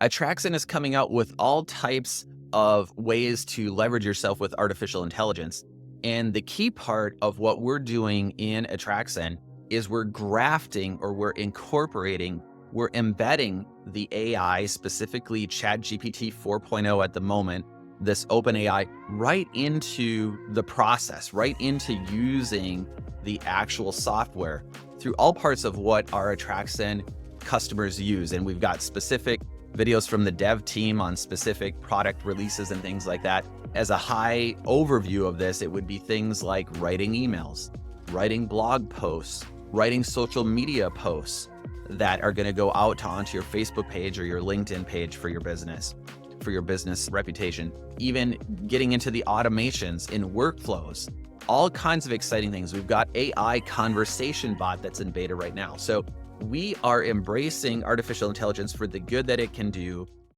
Attraxon is coming out with all types of ways to leverage yourself with artificial intelligence. And the key part of what we're doing in Attraxon is we're grafting or we're incorporating, we're embedding the AI, specifically ChatGPT 4.0 at the moment, this OpenAI, right into the process, right into using the actual software through all parts of what our Attraxon customers use. And we've got specific videos from the dev team on specific product releases and things like that. As a high overview of this, it would be things like writing emails, writing blog posts, writing social media posts that are going to go out onto your Facebook page or your LinkedIn page for your business reputation, even getting into the automations in workflows, all kinds of exciting things. We've got AI conversation bot that's in beta right now. So we are embracing artificial intelligence for the good that it can do